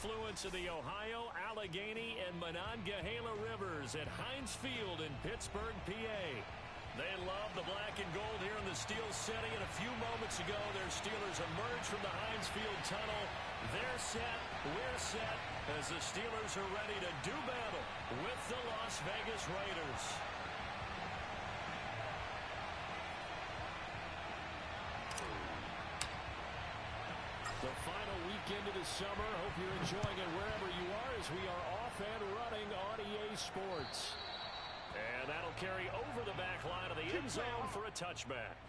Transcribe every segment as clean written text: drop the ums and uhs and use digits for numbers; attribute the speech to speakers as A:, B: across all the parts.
A: confluence of the Ohio, Allegheny, and Monongahela Rivers at Heinz Field in Pittsburgh, PA. They love the black and gold here in the Steel City, and a few moments ago, their Steelers emerged from the Heinz Field tunnel. They're set, we're set, as the Steelers are ready to do battle with the Las Vegas Raiders. The final weekend of the summer. Hope you're enjoying it wherever you are as we are off and running on EA Sports. And that'll carry over the back line of the end zone for a touchback.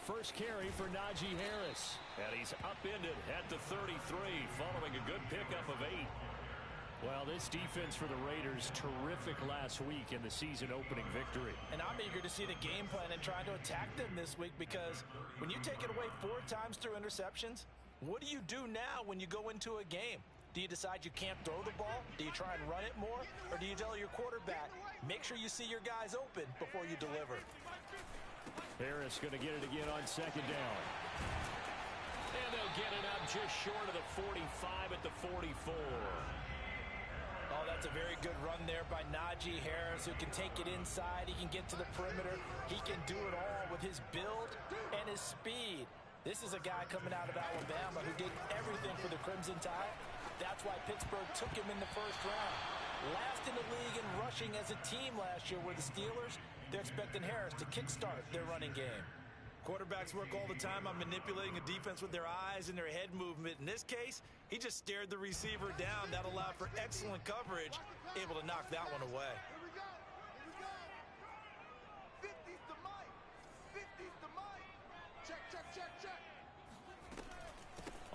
A: First carry for Najee Harris. And he's upended at the 33 following a good pickup of 8. Well, this defense for the Raiders, terrific last week in the season opening victory.
B: And I'm eager to see the game plan and trying to attack them this week, because when you take it away 4 times through interceptions, what do you do now when you go into a game? Do you decide you can't throw the ball? Do you try and run it more? Or do you tell your quarterback, make sure you see your guys open before you deliver?
A: Harris going to get it again on second down. And they'll get it up just short of the 45 at the 44.
B: Oh, that's a very good run there by Najee Harris, who can take it inside. He can get to the perimeter. He can do it all with his build and his speed. This is a guy coming out of Alabama who did everything for the Crimson Tide. That's why Pittsburgh took him in the first round. Last in the league in rushing as a team last year were the Steelers. They're expecting Harris to kickstart their running game.
C: Quarterbacks work all the time on manipulating a defense with their eyes and their head movement. In this case, he just stared the receiver down. That allowed for excellent coverage, able to knock that one away.
D: Here we go. Here we go. 50's the mic. 50's the mic. Check, check, check, check.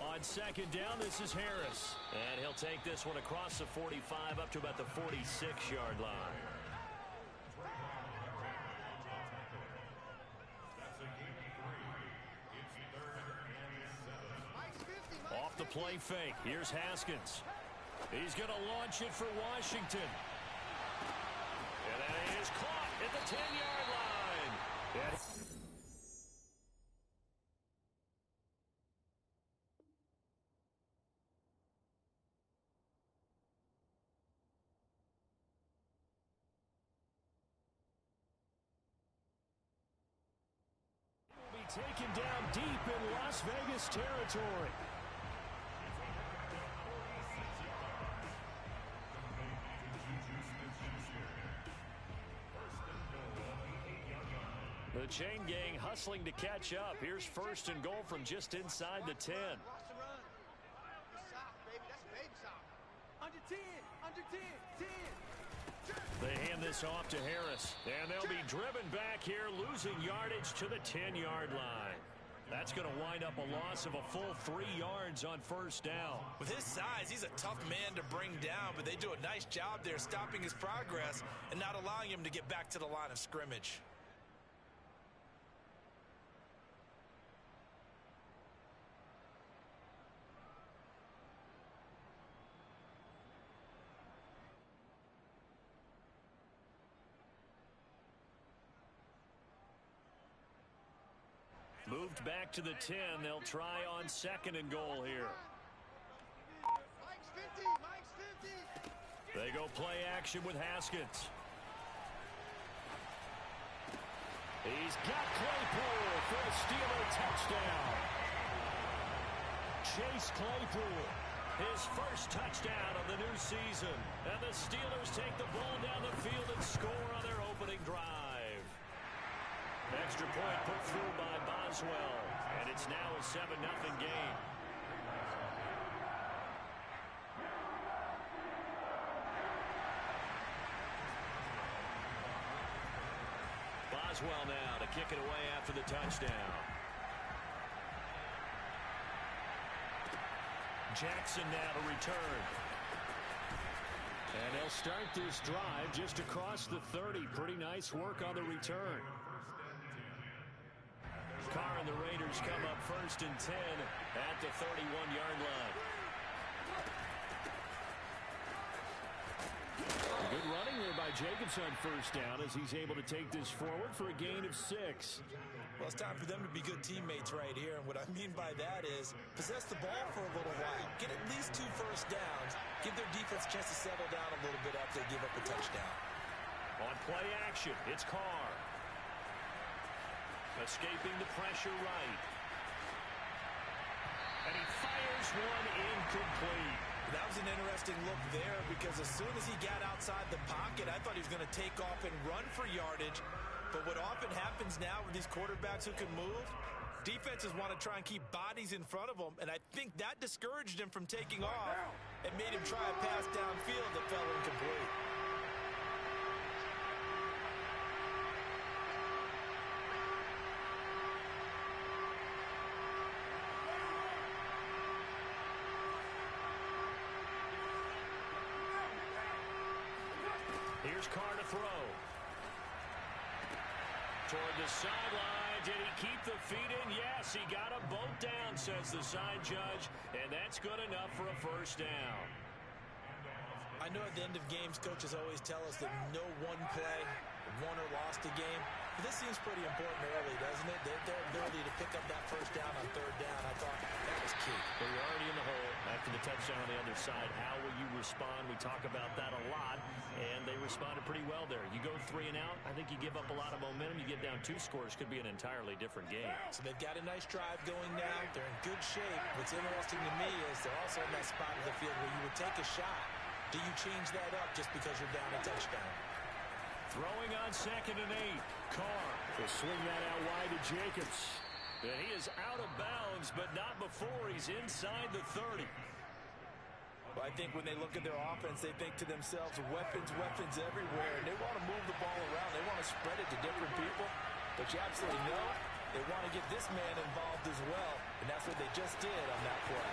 A: On second down, this is Harris. And he'll take this one across the 45 up to about the 46-yard line. Off the play fake. Here's Haskins. He's going to launch it for Washington. And that is caught at the 10-yard line. Will be taken down deep in Las Vegas territory. The chain gang hustling to catch up. Here's first and goal from just inside the 10.
D: Watch the run. It's soft, baby. That's baby soft. Under 10. Under 10. 10.
A: They hand this off to Harris. And they'll be driven back here, losing yardage to the 10-yard line. That's going to wind up a loss of a full 3 yards on first down.
C: With his size, he's a tough man to bring down, but they do a nice job there stopping his progress and not allowing him to get back to the line of scrimmage.
A: Moved back to the 10. They'll try on second and goal here.
D: Mike's 50. Mike's 50.
A: They go play action with Haskins. He's got Claypool for a Steeler touchdown. Chase Claypool, his first touchdown of the new season. And the Steelers take the ball down the field and score on their opening drive. Extra point put through by Boswell, and it's now a 7-0 game. Boswell now to kick it away after the touchdown. Jackson now to return. And they'll start this drive just across the 30. Pretty nice work on the return. Carr and the Raiders come up 1st and 10 at the 31-yard line. Good running there by Jacobs on 1st down as he's able to take this forward for a gain of 6.
C: Well, it's time for them to be good teammates right here. And what I mean by that is possess the ball for a little while. Get at least 2 first downs. Give their defense a chance to settle down a little bit after they give up a touchdown.
A: On play action, it's Carr. Escaping the pressure right. And he fires one incomplete.
C: That was an interesting look there because as soon as he got outside the pocket, I thought he was going to take off and run for yardage. But what often happens now with these quarterbacks who can move, defenses want to try and keep bodies in front of them, and I think that discouraged him from taking off and made him try a pass downfield that fell incomplete.
A: Here's Carr to throw. Toward the sideline. Did he keep the feet in? Yes, he got them both down, says the side judge, and that's good enough for a first down.
C: I know at the end of games, coaches always tell us that no one play won or lost a game. But this seems pretty important early, doesn't it? Their ability to pick up that first down on 3rd down, I thought that was key.
A: But you're already in the hole after the touchdown on the other side. How will you respond? We talk about that a lot, and they responded pretty well there. You go 3 and out, I think you give up a lot of momentum. You get down 2 scores, could be an entirely different game.
C: So they've got a nice drive going now. They're in good shape. What's interesting to me is they're also in that spot of the field where you would take a shot. Do you change that up just because you're down a touchdown?
A: Throwing on 2nd and 8. Carr will swing that out wide to Jacobs. And he is out of bounds, but not before he's inside the 30.
C: Well, I think when they look at their offense, they think to themselves, weapons everywhere. And they want to move the ball around. They want to spread it to different people. But you absolutely know they want to get this man involved as well. And that's what they just did on that play.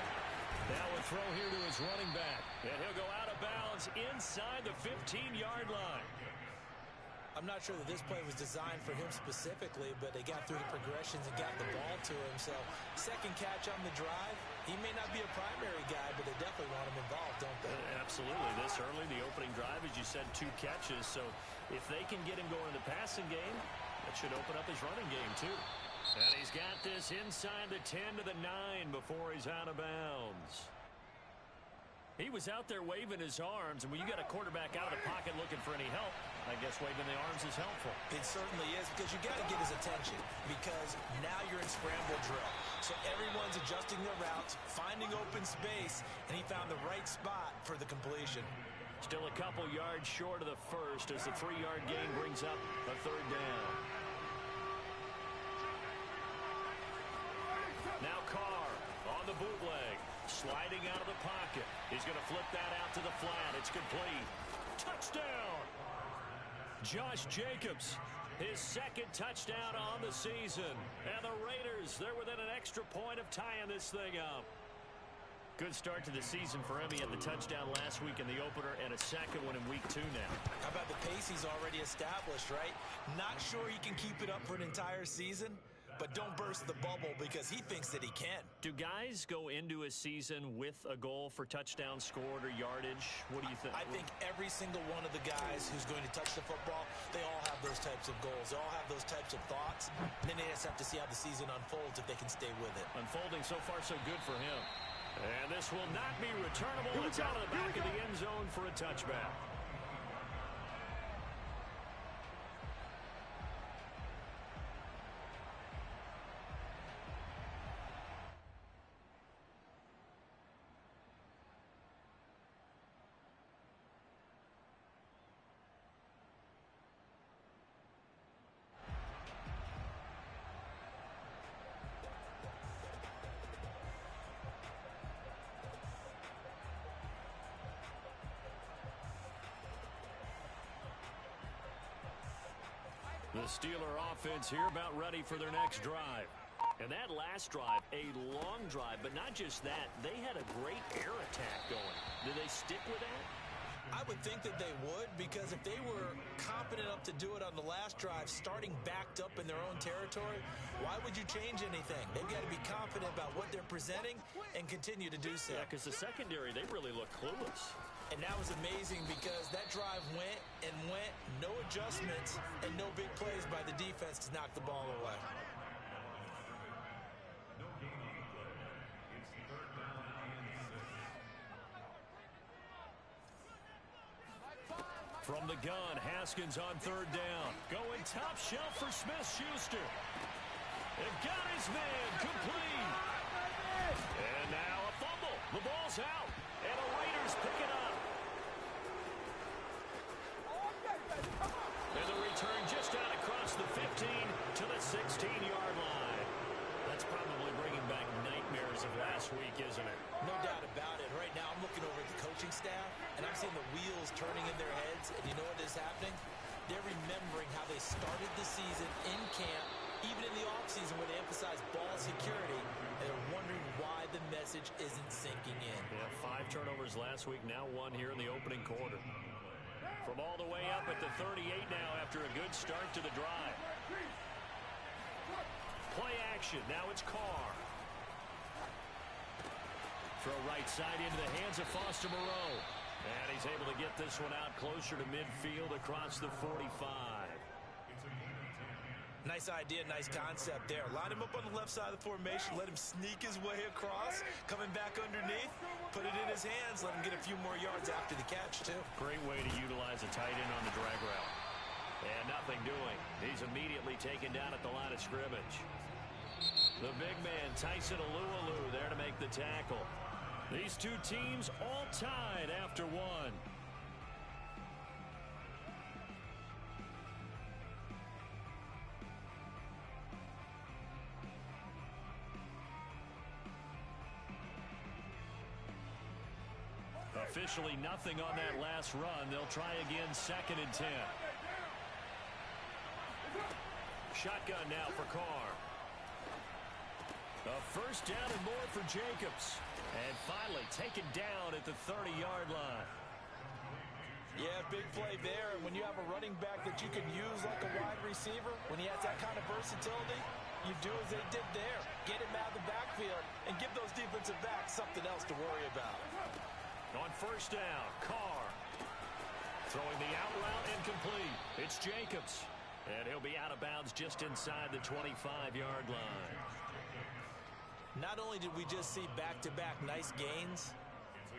A: Now a throw here to his running back. And he'll go out of bounds inside the 15-yard line.
C: I'm not sure that this play was designed for him specifically, but they got through the progressions and got the ball to him. So, second catch on the drive. He may not be a primary guy, but they definitely want him involved, don't they?
A: Absolutely. This early, the opening drive, as you said, 2 catches. So, if they can get him going in the passing game, that should open up his running game, too. And he's got this inside the 10 to the 9 before he's out of bounds. He was out there waving his arms, and when you got a quarterback out of the pocket looking for any help, I guess waving the arms is helpful.
C: It certainly is, because you got to get his attention, because now you're in scramble drill. So everyone's adjusting their routes, finding open space, and he found the right spot for the completion.
A: Still a couple yards short of the first as the 3-yard gain brings up a 3rd down. Now Carr on the bootleg. Sliding out of the pocket. He's going to flip that out to the flat. It's complete. Touchdown! Josh Jacobs, his 2nd touchdown on the season. And the Raiders, they're within an extra point of tying this thing up. Good start to the season for him. He had the touchdown last week in the opener and a 2nd one in week 2 now.
C: How about the pace he's already established, right? Not sure he can keep it up for an entire season, but don't burst the bubble because he thinks that he can.
A: Do guys go into a season with a goal for touchdown scored or yardage? What do you think?
C: I think every single one of the guys who's going to touch the football, they all have those types of goals. They all have those types of thoughts. And then they just have to see how the season unfolds if they can stay with it.
A: Unfolding so far so good for him. And this will not be returnable. It's out of the back of the end zone for a touchback. The Steeler offense here about ready for their next drive. And that last drive, a long drive, but not just that. They had a great air attack going. Did they stick with that?
C: I would think that they would, because if they were confident enough to do it on the last drive, starting backed up in their own territory, why would you change anything? They've got to be confident about what they're presenting and continue to do so.
A: Yeah, because the secondary, they really look clueless.
C: And that was amazing because that drive went and went, no adjustments, and no big plays by the defense to knock the ball away.
A: From the gun, Haskins on third down. Going top shelf for Smith-Schuster. And got his man complete. And now a fumble. The ball's out. And the Raiders pick it up. And the return just out across the 15 to the 16-yard line. That's probably bringing back nightmares of last week, isn't it?
C: No doubt about it. Right now I'm looking over at the coaching staff, and I'm seeing the wheels turning in their heads, and you know what is happening? They're remembering how they started the season in camp, even in the offseason where they emphasized ball security, and they're wondering why the message isn't sinking in.
A: Yeah, 5 turnovers last week, now 1 here in the opening quarter. From all the way up at the 38 now after a good start to the drive. Play action, now it's Carr. Throw right side into the hands of Foster Moreau. And he's able to get this one out closer to midfield across the 45.
C: Nice idea, nice concept there. Line him up on the left side of the formation, let him sneak his way across, coming back underneath, put it in his hands, let him get a few more yards after the catch, too.
A: Great way to utilize a tight end on the drag route. And nothing doing. He's immediately taken down at the line of scrimmage. The big man, Tyson Alualu, there to make the tackle. These two teams all tied after 1. Officially nothing on that last run. They'll try again, 2nd and 10. Shotgun now for Carr. A first down and more for Jacobs. And finally taken down at the 30-yard line.
C: Yeah, big play there. And when you have a running back that you can use like a wide receiver, when he has that kind of versatility, you do as they did there. Get him out of the backfield and give those defensive backs something else to worry about.
A: On first down, Carr. Throwing the out route incomplete. It's Jacobs. And he'll be out of bounds just inside the 25-yard line.
C: Not only did we just see back-to-back nice gains,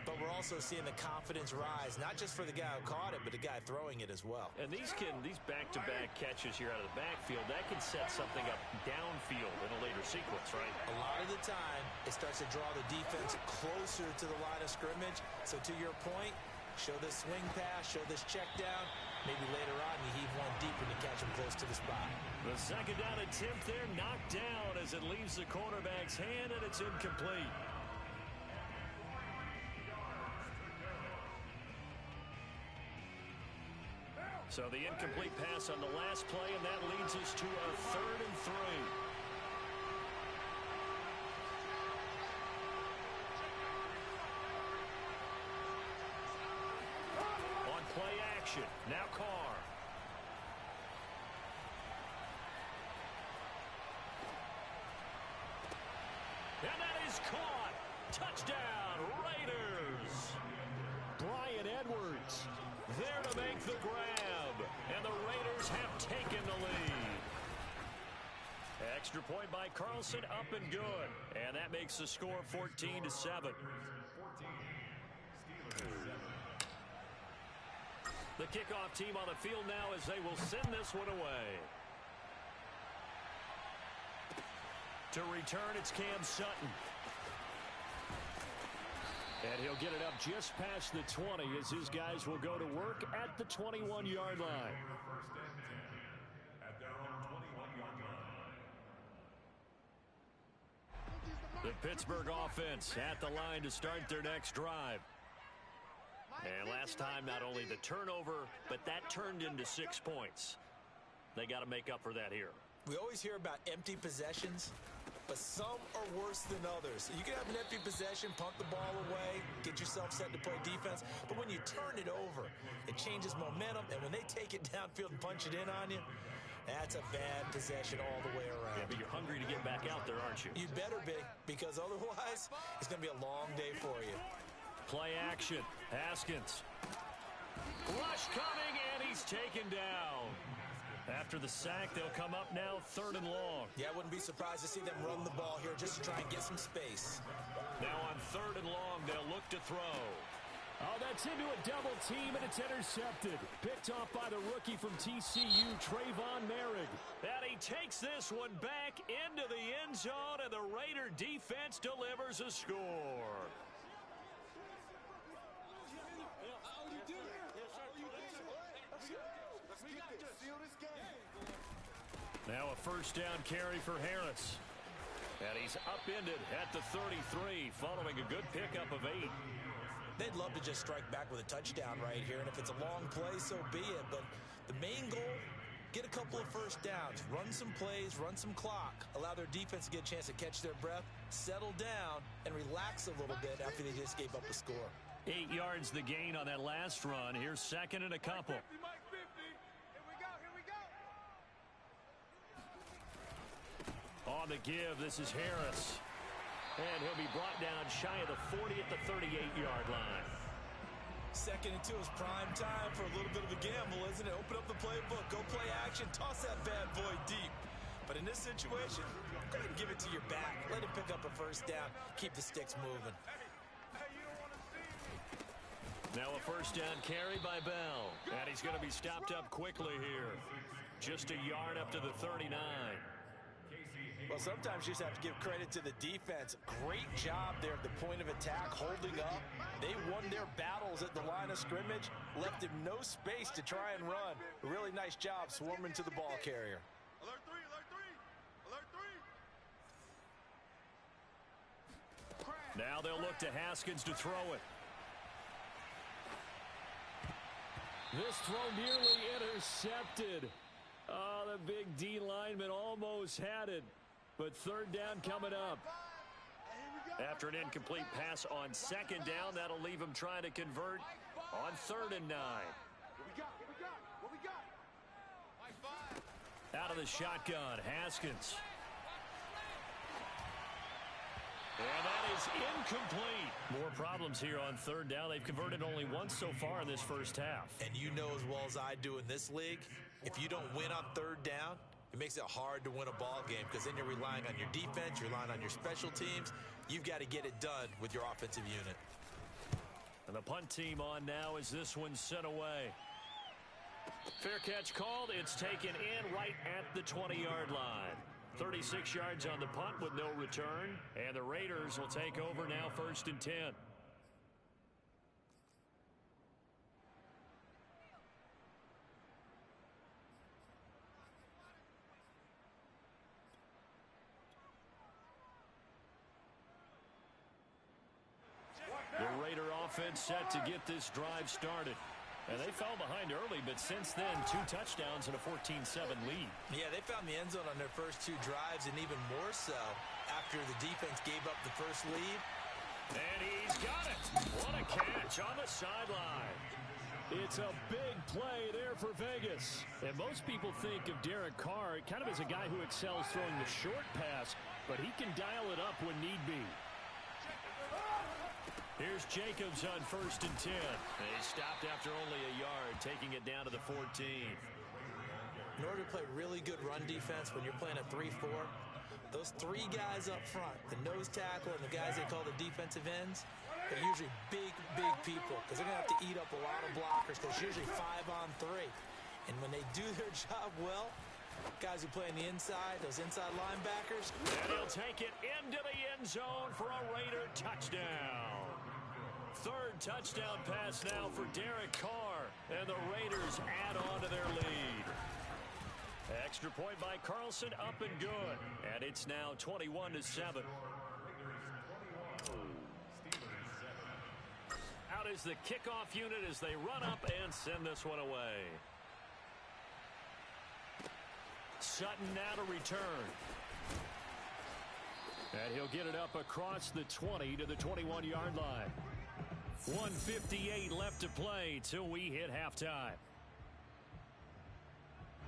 C: but we're also seeing the confidence rise, not just for the guy who caught it, but the guy throwing it as well.
A: And these back-to-back catches here out of the backfield, that can set something up downfield in a later sequence, right?
C: A lot of the time, it starts to draw the defense closer to the line of scrimmage. So to your point, show this swing pass, show this check down. Maybe later on you heave one deep when you catch him close to the spot.
A: The 2nd down attempt there knocked down as it leaves the quarterback's hand, and it's incomplete. So the incomplete pass on the last play, and that leads us to a 3rd and 3. On play action, now Carr. And that is caught. Touchdown, Raiders. Bryan Edwards there to make the grab. And the Raiders have taken the lead. Extra point by Carlson, up and good. And that makes the score 14-7. The kickoff team on the field now as they will send this one away. To return, it's Cam Sutton. And he'll get it up just past the 20 as his guys will go to work at the 21-yard line. The Pittsburgh offense at the line to start their next drive. And last time, not only the turnover, but that turned into 6 points. They got to make up for that here.
B: We always hear about empty possessions, but some are worse than others. You can have an empty possession, punt the ball away, get yourself set to play defense, but when you turn it over, it changes momentum, and when they take it downfield and punch it in on you, that's a bad possession all the way around.
A: Yeah, but you're hungry to get back out there, aren't you?
B: You better be, because otherwise, it's going to be a long day for you.
A: Play action. Haskins. Rush coming, and he's taken down. After the sack, they'll come up now 3rd and long.
B: Yeah, I wouldn't be surprised to see them run the ball here just to try and get some space.
A: Now on 3rd and long, they'll look to throw.
E: Oh, that's into a double team, and it's intercepted. Picked off by the rookie from TCU, Trayvon Merrick.
A: And he takes this one back into the end zone, and the Raider defense delivers a score. Now a 1st down carry for Harris. And he's upended at the 33 following a good pickup of 8.
B: They'd love to just strike back with a touchdown right here, and if it's a long play, so be it. But the main goal, get a couple of 1st downs, run some plays, run some clock, allow their defense to get a chance to catch their breath, settle down, and relax a little bit after they just gave up a score.
A: 8 yards the gain on that last run. Here's 2nd and a couple. On the give, this is Harris. And he'll be brought down shy of the 40 at the 38-yard line.
B: 2nd and 2 is prime time for a little bit of a gamble, isn't it? Open up the playbook, go play action, toss that bad boy deep. But in this situation, go ahead and give it to your back. Let him pick up a 1st down. Keep the sticks moving.
A: Now a 1st down carry by Bell. And he's going to be stopped up quickly here. Just a yard up to the 39.
B: Well, sometimes you just have to give credit to the defense. Great job there at the point of attack, holding up. They won their battles at the line of scrimmage, left him no space to try and run. A really nice job swarming to the ball carrier.
D: Alert 3, alert 3, alert 3.
A: Now they'll look to Haskins to throw it.
E: This throw nearly intercepted. Oh, the big D lineman almost had it. But 3rd down coming up.
A: After an incomplete pass on 2nd down, that'll leave him trying to convert on 3rd and 9.
D: What we got?
A: Out of the shotgun, Haskins. And that is incomplete. More problems here on 3rd down. They've converted only once so far in this 1st half.
B: And you know as well as I do in this league, if you don't win on 3rd down, it makes it hard to win a ball game because then you're relying on your defense, you're relying on your special teams. You've got to get it done with your offensive unit.
A: And the punt team on now as this one's sent away. Fair catch called. It's taken in right at the 20-yard line. 36 yards on the punt with no return. And the Raiders will take over now 1st and 10. The Raider offense set to get this drive started. And they fell behind early, but since then, 2 touchdowns and a 14-7 lead.
B: Yeah, they found the end zone on their first 2 drives, and even more so after the defense gave up the first lead.
A: And he's got it. What a catch on the sideline.
E: It's a big play there for Vegas. And most people think of Derek Carr kind of as a guy who excels throwing the short pass, but he can dial it up when need be.
A: Here's Jacobs on 1st and 10. And he stopped after only a yard, taking it down to the 14.
B: In order to play really good run defense when you're playing a 3-4, those 3 guys up front, the nose tackle and the guys they call the defensive ends, they're usually big people because they're going to have to eat up a lot of blockers because it's usually 5-on-3. And when they do their job well, guys who play on the inside, those inside linebackers.
A: And he'll take it into the end zone for a Raider touchdown. 3rd touchdown pass now for Derek Carr. And the Raiders add on to their lead. Extra point by Carlson, up and good. And it's now 21-7. Out is the kickoff unit as they run up and send this one away. Sutton now to return. And he'll get it up across the 20 to the 21-yard line. 1:58 left to play till we hit halftime.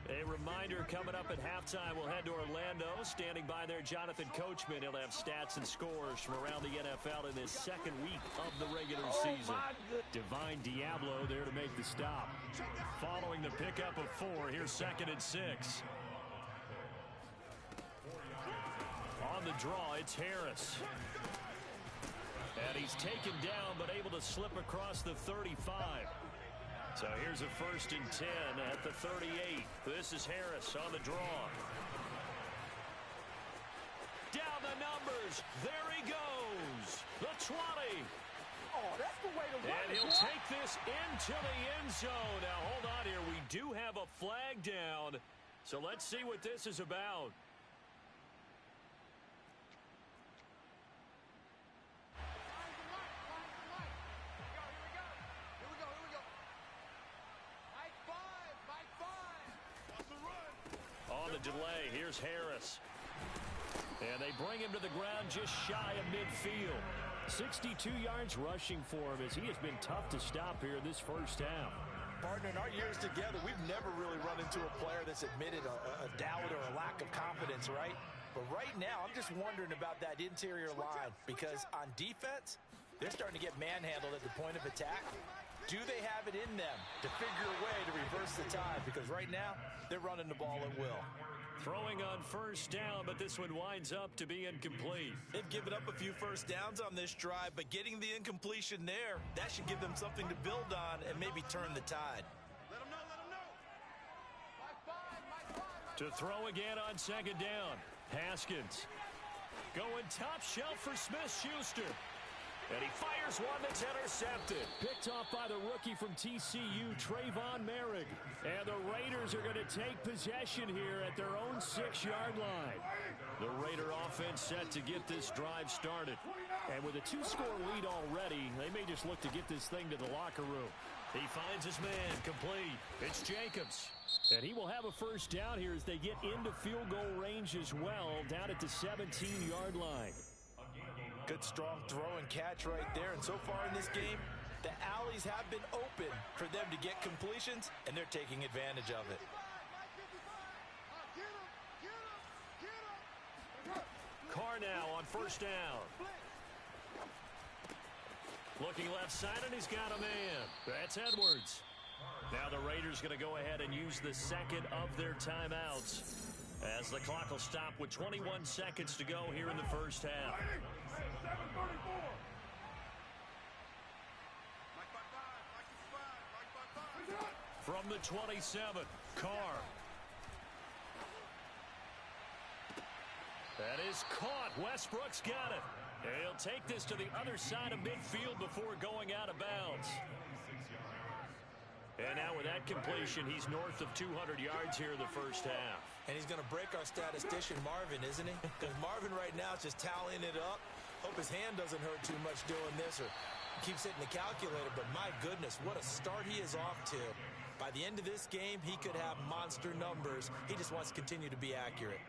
A: A reminder, coming up at halftime, we'll head to Orlando. Standing by there, Jonathan Coachman. He'll have stats and scores from around the NFL in this second week of the regular season. Divine Diablo there to make the stop. Following the pickup of 4, here's 2nd and 6. On the draw, it's Harris. And he's taken down, but able to slip across the 35. So here's a 1st and 10 at the 38. This is Harris on the draw. Down the numbers. There he goes. The 20.
D: Oh, that's the way to run.
A: And he'll take this into the end zone. Now, hold on here. We do have a flag down. So let's see what this is about. Delay. Here's Harris. And they bring him to the ground just shy of midfield. 62 yards rushing for him as he has been tough to stop here this first half.
B: Partner, in our years together, we've never really run into a player that's admitted a doubt or a lack of confidence, right? But right now, I'm just wondering about that interior line because on defense, they're starting to get manhandled at the point of attack. Do they have it in them to figure a way to reverse the tide? Because right now, they're running the ball at will.
A: Throwing on 1st down, but this one winds up to be incomplete.
C: They've given up a few 1st downs on this drive, but getting the incompletion there, that should give them something to build on and maybe turn the tide.
D: Let them know.
A: To throw again on 2nd down. Haskins going top shelf for Smith-Schuster. And he fires one that's intercepted.
E: Picked off by the rookie from TCU, Trayvon Merrick. And the Raiders are going to take possession here at their own 6-yard line.
A: The Raider offense set to get this drive started.
E: And with a 2-score lead already, they may just look to get this thing to the locker room.
A: He finds his man, complete. It's Jacobs.
E: And he will have a 1st down here as they get into field goal range as well, down at the 17-yard line.
B: Good, strong throw and catch right there. And so far in this game, the alleys have been open for them to get completions, and they're taking advantage of it.
A: Carr now on 1st down. Looking left side, and he's got a man. That's Edwards. Now the Raiders going to go ahead and use the 2nd of their timeouts as the clock will stop with 21 seconds to go here in the first half. From the 27, Carr. That is caught. Westbrook's got it. And he'll take this to the other side of midfield before going out of bounds. And now with that completion, he's north of 200 yards here in the first half.
B: And he's going to break our statistician, Marvin, isn't he? Because Marvin right now is just tallying it up. Hope his hand doesn't hurt too much doing this or keeps hitting the calculator. But my goodness, what a start he is off to. By the end of this game, he could have monster numbers. He just wants to continue to be accurate.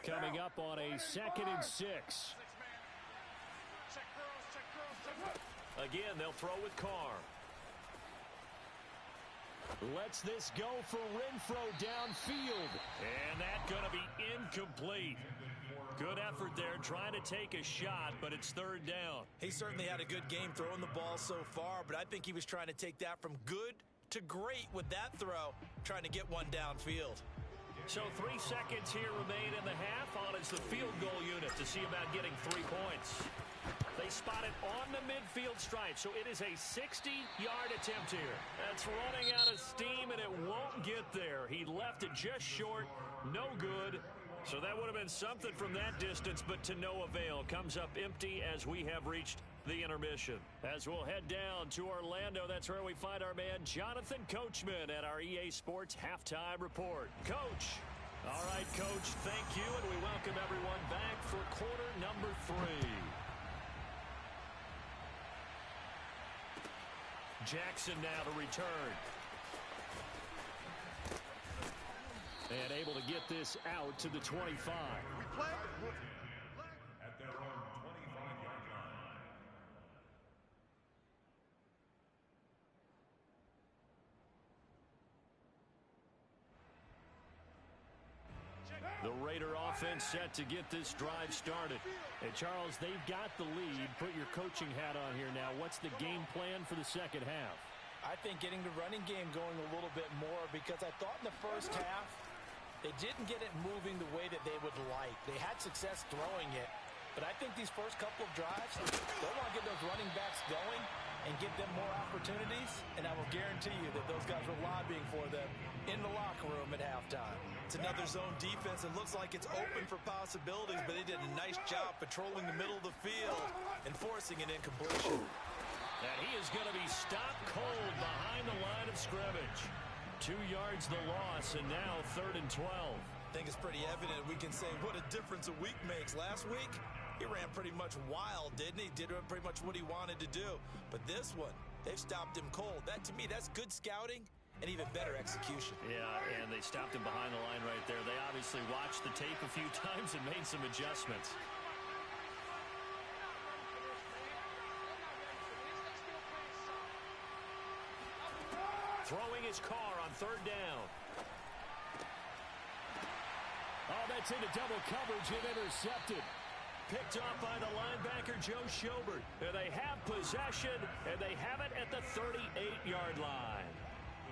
E: Coming up on a 2nd and 6.
A: Again, they'll throw with Carr.
E: Lets this go for Renfro downfield.
A: And that's going to be incomplete. Good effort there, trying to take a shot, but it's 3rd down.
B: He certainly had a good game throwing the ball so far, but I think he was trying to take that from good to great with that throw, trying to get one downfield.
A: So 3 seconds here remain in the half. On is the field goal unit to see about getting 3 points. They spot it on the midfield stripe, so it is a 60-yard attempt here. That's running out of steam, and it won't get there. He left it just short, no good. So that would have been something from that distance, but to no avail. Comes up empty as we have reached the intermission. As we'll head down to Orlando, that's where we find our man Jonathan Coachman at our EA Sports Halftime Report. Coach. All right, Coach, thank you, and we welcome everyone back for quarter number 3. Jackson now to return. And able to get this out to the 25.
F: At their own 25-yard line.
A: The Raider offense set to get this drive started.
E: And, Charles, they've got the lead. Put your coaching hat on here now. What's the game plan for the second half?
B: I think getting the running game going a little bit more, because I thought in the first half they didn't get it moving the way that they would like. They had success throwing it, but I think these first couple of drives, they want to get those running backs going and give them more opportunities, and I will guarantee you that those guys were lobbying for them in the locker room at halftime.
C: It's another zone defense. It looks like it's open for possibilities, but they did a nice job patrolling the middle of the field and forcing an incompletion.
A: And he is going to be stopped cold behind the line of scrimmage. 2 yards the loss, and now 3rd and 12.
C: I think it's pretty evident we can say what a difference a week makes. Last week, he ran pretty much wild, didn't he? Did pretty much what he wanted to do. But this one, they've stopped him cold. That, to me, that's good scouting and even better execution.
A: Yeah, and they stopped him behind the line right there. They obviously watched the tape a few times and made some adjustments. Throwing his car on 3rd down.
E: Oh, that's into double coverage and intercepted.
A: Picked off by the linebacker, Joe Schobert. And they have possession, and they have it at the 38-yard line.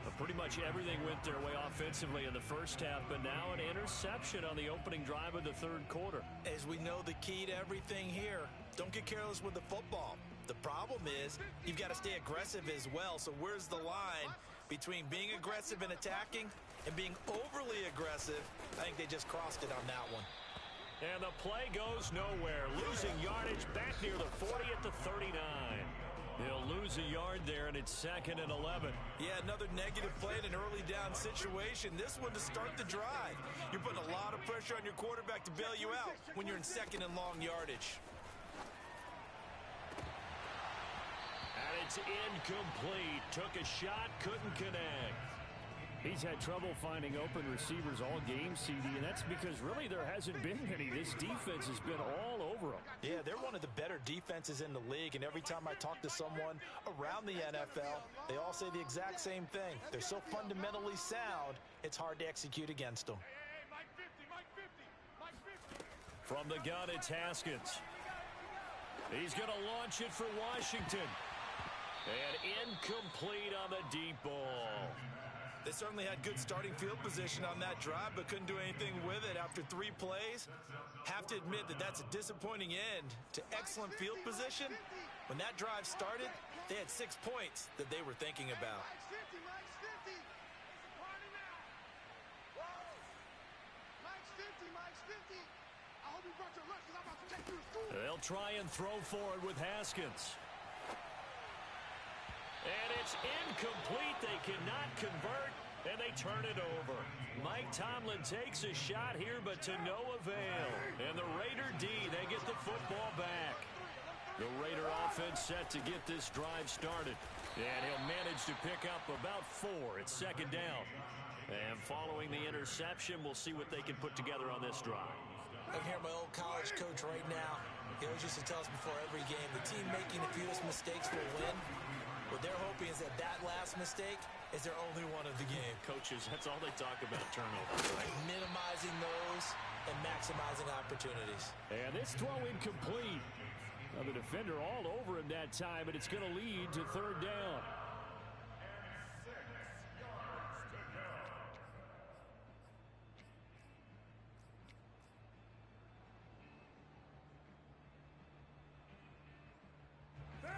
A: But pretty much everything went their way offensively in the first half, but now an interception on the opening drive of the 3rd quarter.
C: As we know, the key to everything here, don't get careless with the football. The problem is you've got to stay aggressive as well. So where's the line between being aggressive and attacking and being overly aggressive? I think they just crossed it on that one.
A: And the play goes nowhere. Losing yardage back near the 40 at the 39. They'll lose a yard there, and it's 2nd and 11.
C: Yeah, another negative play in an early down situation. This one to start the drive. You're putting a lot of pressure on your quarterback to bail you out when you're in 2nd and long yardage.
A: And it's incomplete. Took a shot, couldn't connect.
E: He's had trouble finding open receivers all game, CD, and that's because really there hasn't been any. This defense has been all over them.
B: Yeah, they're one of the better defenses in the league, and every time I talk to someone around the NFL, they all say the exact same thing. They're so fundamentally sound, it's hard to execute against them.
A: From the gun, it's Haskins. He's going to launch it for Washington. And incomplete on the deep ball.
C: They certainly had good starting field position on that drive, but couldn't do anything with it after 3 plays. Have to admit that that's a disappointing end to excellent field position. When that drive started, they had 6 points that they were thinking about.
A: They'll try and throw forward with Haskins. And it's incomplete. They cannot convert, and they turn it over. Mike Tomlin takes a shot here, but to no avail. And the Raider D, they get the football back. The Raider offense set to get this drive started. And he'll manage to pick up about 4. It's 2nd down. And following the interception, we'll see what they can put together on this drive.
B: I'm here, my old college coach right now. He always used to tell us before every game, the team making the fewest mistakes will win. What they're hoping is that last mistake is their only one of the game.
A: Coaches, that's all they talk about, turnovers, right?
B: Minimizing those and maximizing opportunities.
E: And this throw incomplete. Now the defender all over him that time, but it's going to lead to 3rd down.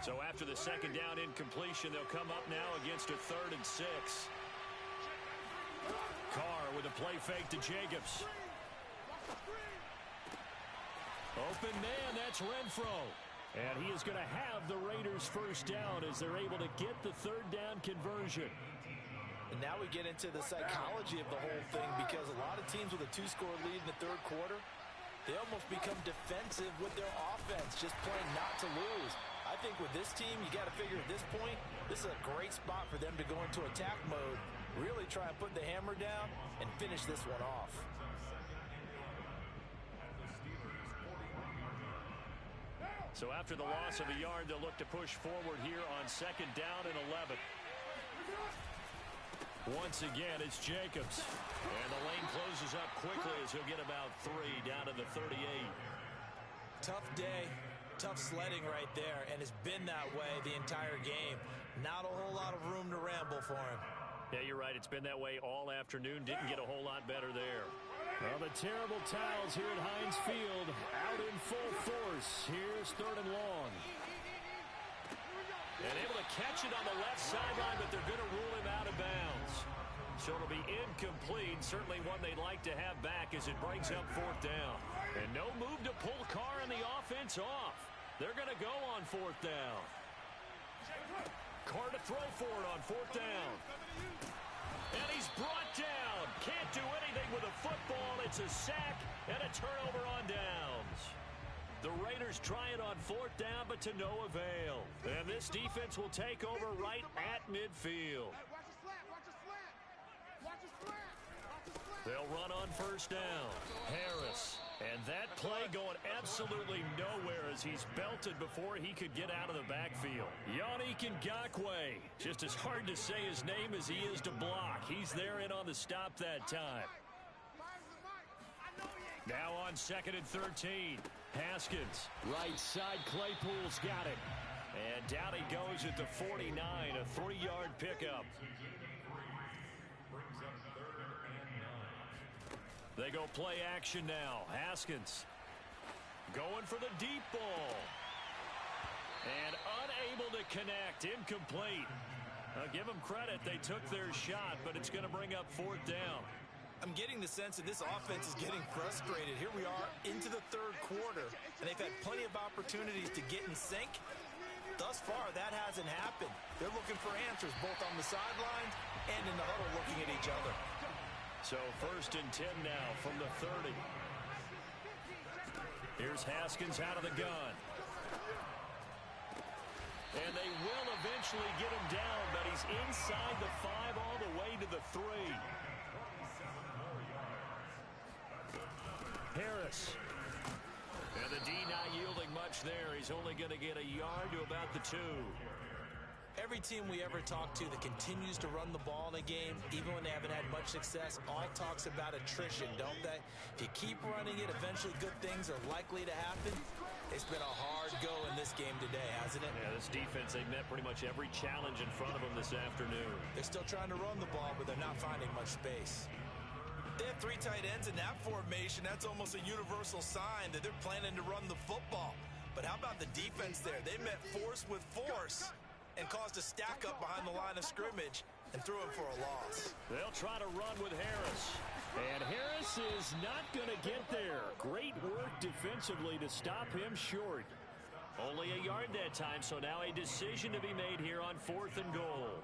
A: So after the 2nd down incompletion, they'll come up now against a 3rd and 6. Carr with a play fake to Jacobs. Open man, that's Renfro. And he is going to have the Raiders' 1st down as they're able to get the 3rd down conversion.
B: And now we get into the psychology of the whole thing, because a lot of teams with a 2-score lead in the third quarter, they almost become defensive with their offense, just playing not to lose. I think with this team, you got to figure at this point, this is a great spot for them to go into attack mode, really try and put the hammer down and finish this one off.
A: So after the loss of a yard, they'll look to push forward here on 2nd down and 11. Once again, it's Jacobs. And the lane closes up quickly as he'll get about 3 down to the 38.
B: Tough day, tough sledding right there, and it's been that way the entire game. Not a whole lot of room to ramble for him.
A: Yeah, you're right. It's been that way all afternoon. Didn't get a whole lot better there.
E: Well, the terrible towels here at Heinz Field out in full force. Here's 3rd and long.
A: And able to catch it on the left sideline, but they're going to rule him out of bounds. So it'll be incomplete. Certainly one they'd like to have back as it brings up 4th down. And no move to pull Carr and the offense off. They're going to go on 4th down. Carr to throw for it on 4th down. And he's brought down. Can't do anything with a football. It's a sack and a turnover on downs. The Raiders try it on 4th down, but to no avail. And this defense will take over right at midfield. They'll run on 1st down. Harris. And that play going absolutely nowhere as he's belted before he could get out of the backfield. Yannick Ngakoue. Just as hard to say his name as he is to block. He's there in on the stop that time. Now on 2nd and 13. Haskins.
E: Right side, Claypool's got it.
A: And down he goes at the 49, a 3-yard pickup. They go play action now. Haskins going for the deep ball. And unable to connect. Incomplete. Give them credit. They took their shot, but it's going to bring up 4th down.
B: I'm getting the sense that this offense is getting frustrated. Here we are into the third quarter, and they've had plenty of opportunities to get in sync. Thus far, that hasn't happened. They're looking for answers both on the sidelines and in the huddle looking at each other.
A: So 1st and 10 now from the 30. Here's Haskins out of the gun. And they will eventually get him down, but he's inside the 5 all the way to the 3. Harris. And the D not yielding much there. He's only going to get a yard to about the 2.
B: Every team we ever talk to that continues to run the ball in a game, even when they haven't had much success, all talks about attrition, don't they? If you keep running it, eventually good things are likely to happen. It's been a hard go in this game today, hasn't it?
A: Yeah, this defense, they met pretty much every challenge in front of them this afternoon.
B: They're still trying to run the ball, but they're not finding much space. They have 3 tight ends in that formation. That's almost a universal sign that they're planning to run the football. But how about the defense there? They met force with force and caused a stack up behind the line of scrimmage and threw him for a loss.
A: They'll try to run with Harris.
E: And Harris is not going to get there. Great work defensively to stop him short.
A: Only a yard that time, so now a decision to be made here on 4th and goal.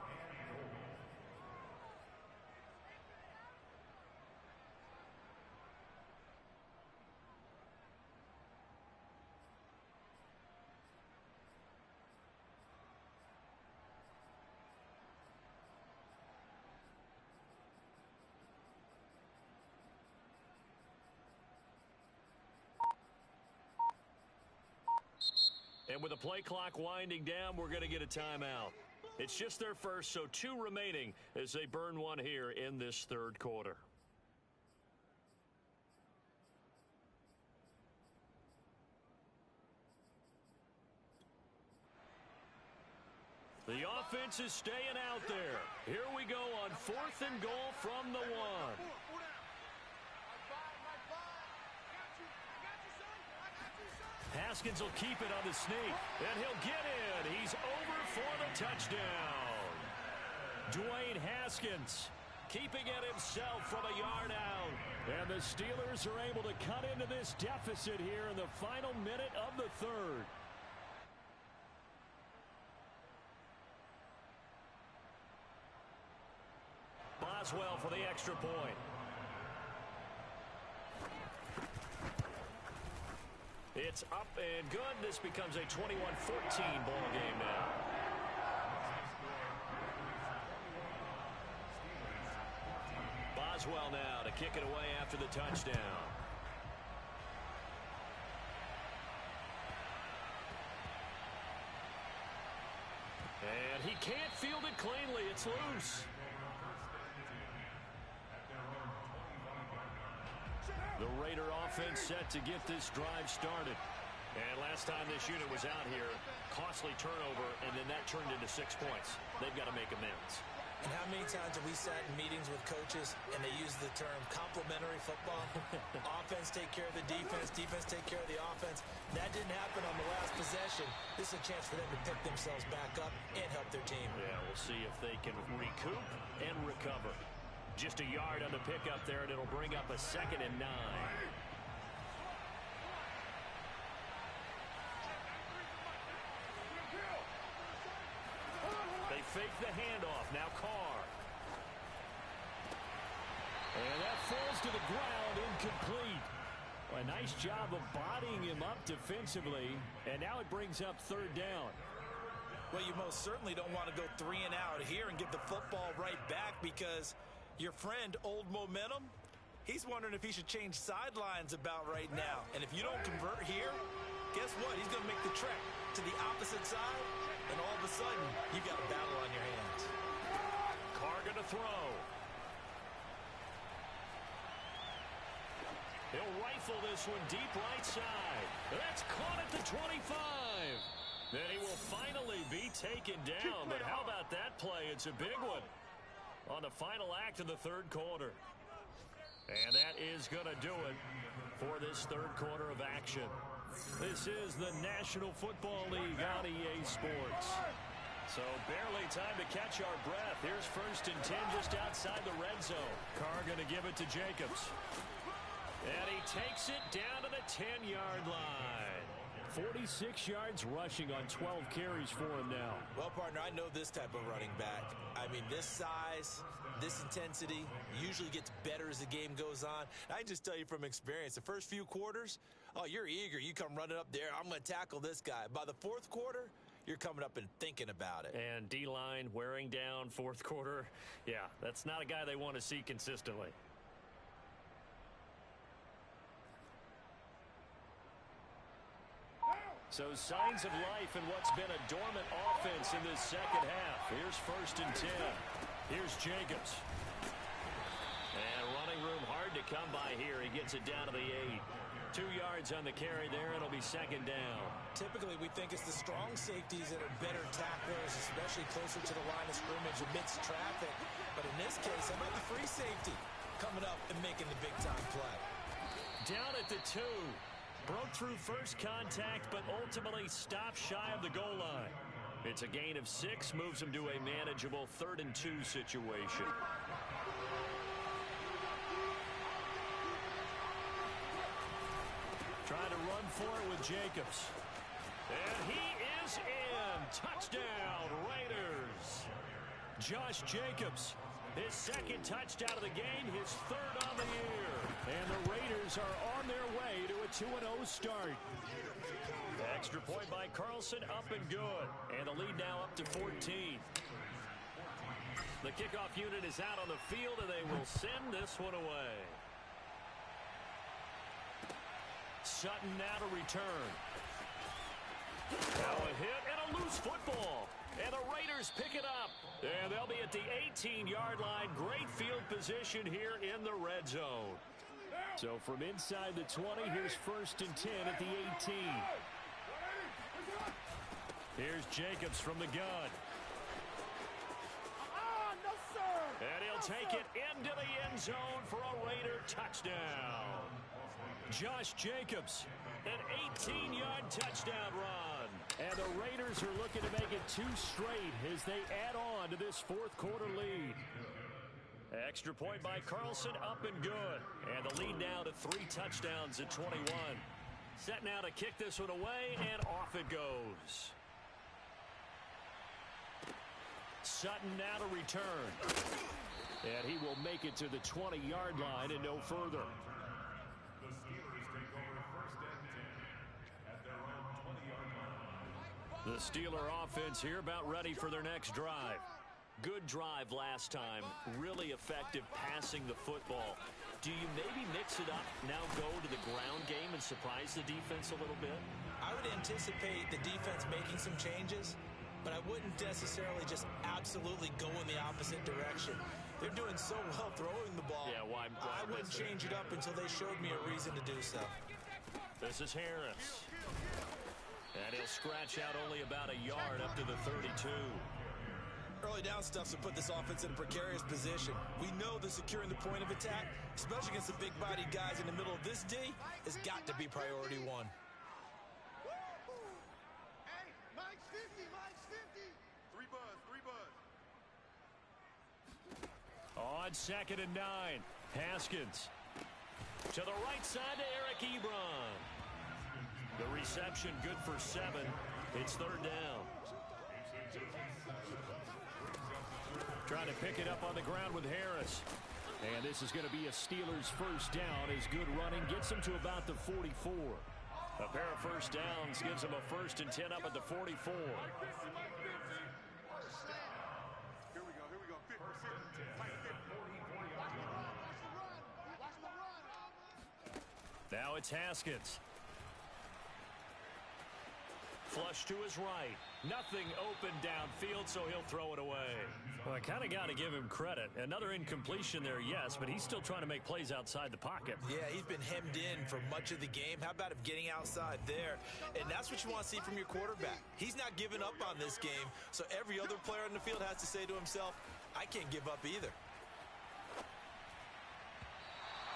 A: And with the play clock winding down, we're going to get a timeout. It's just their first, so 2 remaining as they burn one here in this third quarter. The offense is staying out there. Here we go on 4th and goal from the 1. Haskins will keep it on the sneak, and he'll get in. He's over for the touchdown. Dwayne Haskins keeping it himself from a yard out.
E: And the Steelers are able to cut into this deficit here in the final minute of the third.
A: Boswell for the extra point. It's up and good. This becomes a 21-14 ball game now. Boswell now to kick it away after the touchdown. And he can't field it cleanly. It's loose. The Raider offense set to get this drive started. And last time this unit was out here, costly turnover, and then that turned into 6 points. They've got to make amends.
B: And how many times have we sat in meetings with coaches and they use the term complementary football? Offense take care of the defense, defense take care of the offense. That didn't happen on the last possession. This is a chance for them to pick themselves back up and help their team.
A: Yeah, we'll see if they can recoup and recover. Just a yard on the pickup there, and it'll bring up a 2nd and 9. They fake the handoff. Now Carr.
E: And that falls to the ground, incomplete. A nice job of bodying him up defensively, and now it brings up 3rd down.
C: Well, you most certainly don't want to go 3 and out here and give the football right back, because your friend, Old Momentum, he's wondering if he should change sidelines about right now. And if you don't convert here, guess what? He's going to make the trek to the opposite side, and all of a sudden, you got a battle on your hands.
A: Carr going to throw. He'll rifle this one deep right side. That's caught at the 25. Then he will finally be taken down. But how about that play? It's a big one on the final act of the 3rd quarter. And that is going to do it for this 3rd quarter of action. This is the National Football League on EA Sports. So barely time to catch our breath. Here's 1st and 10 just outside the red zone. Carr going to give it to Jacobs. And he takes it down to the 10-yard line. 46 yards rushing on 12 carries for him now.
B: Well, partner, I know this type of running back. I mean, this size, this intensity usually gets better as the game goes on. I can just tell you from experience, the first few quarters, oh, you're eager. You come running up there, I'm going to tackle this guy. By the 4th quarter, you're coming up and thinking about it.
A: And D-line wearing down 4th quarter. Yeah, that's not a guy they want to see consistently. So signs of life in what's been a dormant offense in this 2nd half. Here's 1st and 10. Here's Jacobs. And running room hard to come by here. He gets it down to the 8. 2 yards on the carry there. It'll be 2nd down.
B: Typically, we think it's the strong safeties that are better tacklers, especially closer to the line of scrimmage amidst traffic. But in this case, how about the free safety coming up and making the big-time play?
A: Down at the 2. Broke through first contact, but ultimately stopped shy of the goal line. It's a gain of 6, moves him to a manageable 3rd and 2 situation. Trying to run for it with Jacobs. And he is in. Touchdown, Raiders. Josh Jacobs, his 2nd touchdown of the game, his 3rd on the year. And the Raiders are on their way to a 2-0 start. Extra point by Carlson, up and good. And the lead now up to 14. The kickoff unit is out on the field, and they will send this one away. Sutton now to return. Now a hit and a loose football. And the Raiders pick it up. And they'll be at the 18-yard line. Great field position here in the red zone.
E: So from inside the 20, here's 1st and 10 at the 18.
A: Here's Jacobs from the gun. And he'll take it into the end zone for a Raider touchdown. Josh Jacobs, an 18-yard touchdown run. And the Raiders are looking to make it 2 straight as they add on to this 4th quarter lead. Extra point by Carlson, up and good. And the lead now to 3 touchdowns at 21. Set now to kick this one away, and off it goes. Sutton now to return.
E: And he will make it to the 20-yard line and no further.
F: The Steelers take over first and 10 at their own 20-yard line.
A: The Steeler offense here about ready for their next drive. Good drive last time. Really effective passing the football. Do you maybe mix it up, now go to the ground game and surprise the defense a little bit?
B: I would anticipate the defense making some changes, but I wouldn't necessarily just absolutely go in the opposite direction. They're doing so well throwing the ball.
A: Yeah, why
B: I wouldn't change it up until they showed me a reason to do so.
A: This is Harris. And he'll scratch out only about a yard up to the 32.
C: Early down stuffs will put this offense in a precarious position. We know that securing the point of attack, especially against the big-bodied guys in the middle of this D, has got to be priority one.
D: Hey, Mike's 50, Mike's 50. Three buzz.
A: On 2nd and 9, Haskins. To the right side to Eric Ebron. The reception good for 7. It's 3rd down. Trying to pick it up on the ground with Harris. And this is going to be a Steelers first down as good running gets them to about the 44. A pair of first downs gives them a 1st and 10 up at the 44.
D: Here we go. 50. Watch the run.
A: Now it's Haskins. Flush to his right. Nothing open downfield, so he'll throw it away. Well, I kind of got to give him credit. Another incompletion there, yes, but he's still trying to make plays outside the pocket.
C: Yeah, he's been hemmed in for much of the game. How about him getting outside there? And that's what you want to see from your quarterback. He's not giving up on this game, so every other player on the field has to say to himself, I can't give up either.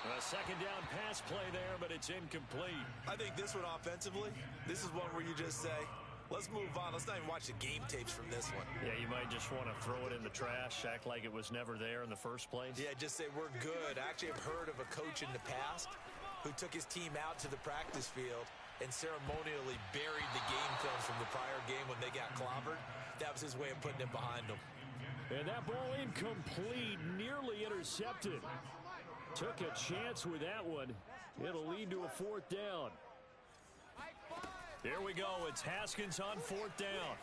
A: A 2nd down pass play there, but it's incomplete.
C: I think this one offensively, this is one where you just say, let's move on. Let's not even watch the game tapes from this one.
A: Yeah, you might just want to throw it in the trash, act like it was never there in the first place.
C: Yeah, just say we're good. I actually have heard of a coach in the past who took his team out to the practice field and ceremonially buried the game film from the prior game when they got clobbered. That was his way of putting it behind them.
E: And that ball incomplete, nearly intercepted. Took a chance with that one. It'll lead to a 4th down.
A: Here we go. It's Haskins on 4th down.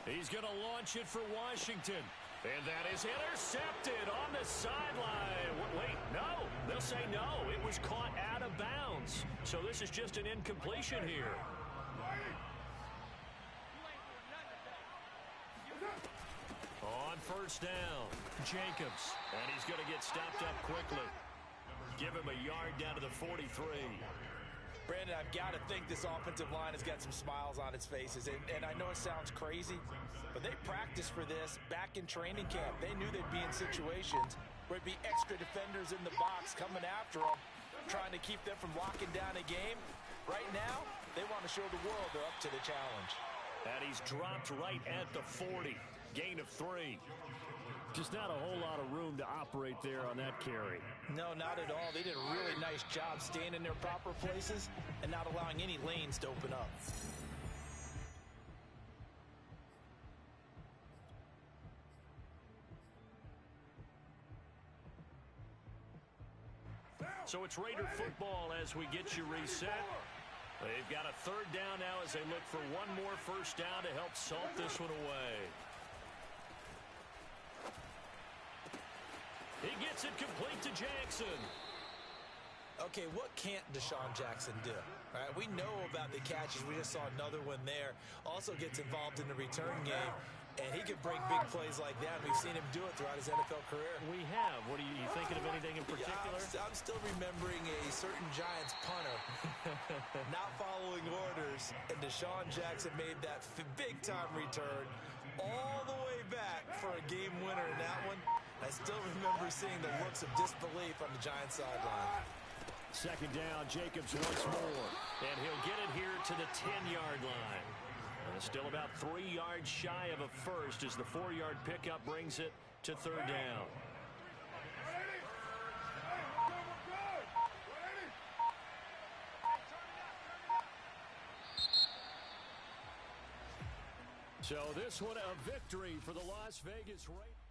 A: He's going to launch it for Washington. And that is intercepted on the sideline. Wait, no. They'll say no. It was caught out of bounds. So this is just an incompletion here. On 1st down, Jacobs. And he's going to get stopped up quickly. Give him a yard down to the 43.
B: Brandon, I've got to think this offensive line has got some smiles on its faces. And I know it sounds crazy, but they practiced for this back in training camp. They knew they'd be in situations where it'd be extra defenders in the box coming after them, trying to keep them from locking down a game. Right now, they want to show the world they're up to the challenge.
A: And he's dropped right at the 40. Gain of 3.
E: Just not a whole lot of room to operate there on that carry.
B: No, not at all. They did a really nice job staying in their proper places and not allowing any lanes to open up.
A: So it's Raider football as we get you reset. They've got a 3rd down now as they look for one more first down to help salt this one away. He gets it complete to Jackson.
C: Okay, what can't Deshaun Jackson do? All right, we know about the catches. We just saw another one there. Also gets involved in the return game, and he can break big plays like that. We've seen him do it throughout his NFL career.
A: We have. What are you thinking of anything in particular?
C: Yeah, I'm still remembering a certain Giants punter not following orders, and Deshaun Jackson made that big-time return all the way back for a game winner in that one. I still remember seeing the looks of disbelief on the Giants sideline.
E: 2nd down, Jacobs once more.
A: And he'll get it here to the 10-yard line. Still about 3 yards shy of a first as the 4-yard pickup brings it to 3rd down.
E: So this one a victory for the Las Vegas Raiders.